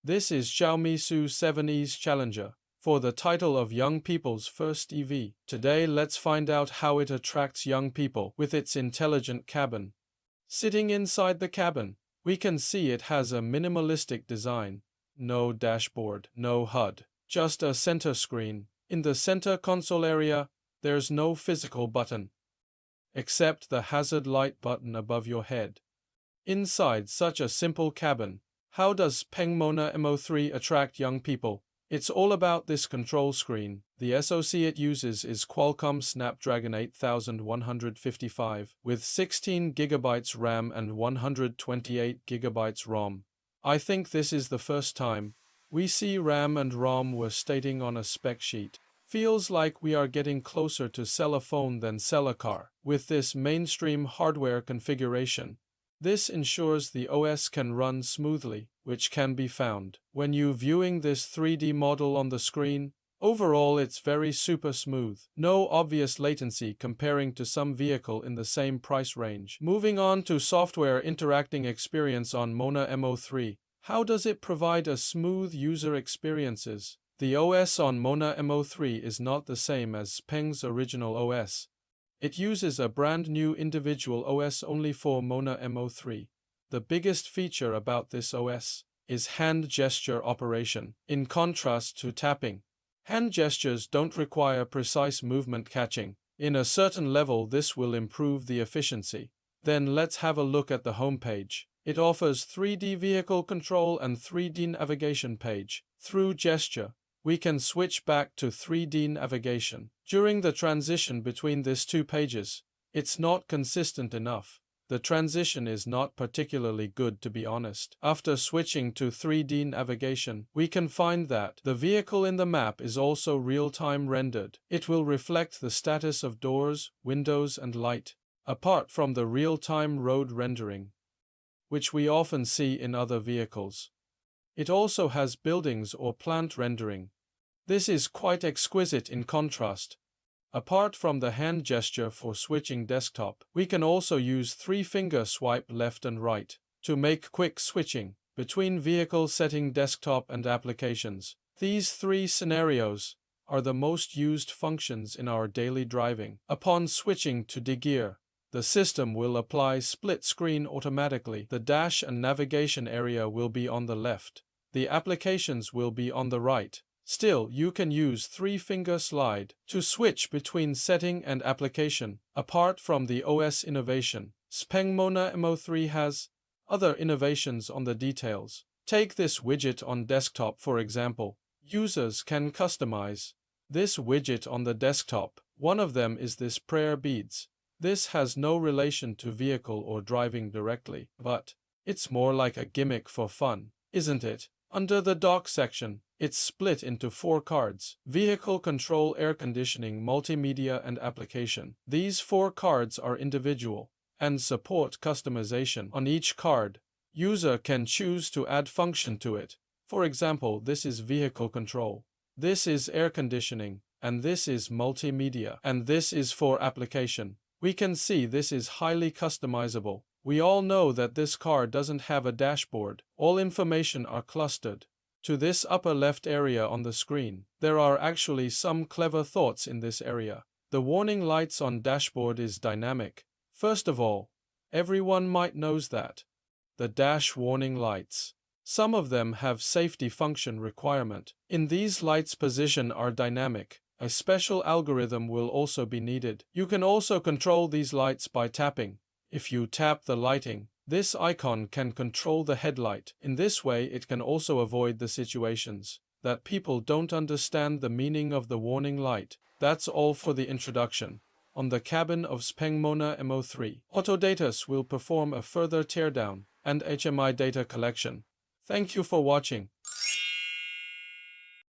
This is Xiaomi Su 7E's Challenger. For the title of young people's first EV. Today let's find out how it attracts young people with its intelligent cabin. Sitting inside the cabin, we can see it has a minimalistic design. No dashboard, no HUD, just a center screen. In the center console area, there's no physical button, except the hazard light button above your head. Inside such a simple cabin, how does XPENG MONA MO3 attract young people? It's all about this control screen. The SoC it uses is Qualcomm Snapdragon 8155 with 16GB RAM and 128GB ROM. I think this is the first time we see RAM and ROM were stating on a spec sheet. Feels like we are getting closer to sell a phone than sell a car. With this mainstream hardware configuration, this ensures the OS can run smoothly, which can be found when you viewing this 3D model on the screen. Overall, it's very super smooth. No obvious latency comparing to some vehicle in the same price range. Moving on to software interacting experience on MONA MO3. How does it provide a smooth user experiences? The OS on MONA MO3 is not the same as XPENG's original OS. It uses a brand new individual OS only for MONA MO3. The biggest feature about this OS is hand gesture operation. In contrast to tapping, hand gestures don't require precise movement catching. In a certain level, this will improve the efficiency. Then let's have a look at the homepage. It offers 3D vehicle control and 3D navigation page. Through gesture, we can switch back to 3D navigation. During the transition between these two pages, it's not consistent enough. The transition is not particularly good, to be honest. After switching to 3D navigation, we can find that the vehicle in the map is also real-time rendered. It will reflect the status of doors, windows, and light, apart from the real-time road rendering, which we often see in other vehicles. It also has buildings or plant rendering. This is quite exquisite in contrast. Apart from the hand gesture for switching desktop, we can also use 3-finger swipe left and right to make quick switching between vehicle setting, desktop, and applications. These 3 scenarios are the most used functions in our daily driving. Upon switching to D-gear, the system will apply split screen automatically. The dash and navigation area will be on the left. The applications will be on the right. Still, you can use 3-finger slide to switch between setting and application. Apart from the OS innovation, XPENG MONA MO3 has other innovations on the details. Take this widget on desktop for example. Users can customize this widget on the desktop. One of them is this prayer beads. This has no relation to vehicle or driving directly, but it's more like a gimmick for fun, isn't it? Under the dock section, it's split into 4 cards: vehicle control, air conditioning, multimedia, and application. These 4 cards are individual and support customization. On each card, user can choose to add function to it. For example, this is vehicle control, this is air conditioning, and this is multimedia, and this is for application. We can see this is highly customizable. We all know that this car doesn't have a dashboard. All information are clustered to this upper left area on the screen. There are actually some clever thoughts in this area. The warning lights on dashboard is dynamic. First of all, everyone might knows that the dash warning lights, some of them have safety function requirement. In these lights position are dynamic. A special algorithm will also be needed. You can also control these lights by tapping. If you tap the lighting, this icon can control the headlight. In this way, it can also avoid the situations that people don't understand the meaning of the warning light. That's all for the introduction on the cabin of XPENG MONA MO3. Autodatas will perform a further teardown and HMI data collection. Thank you for watching.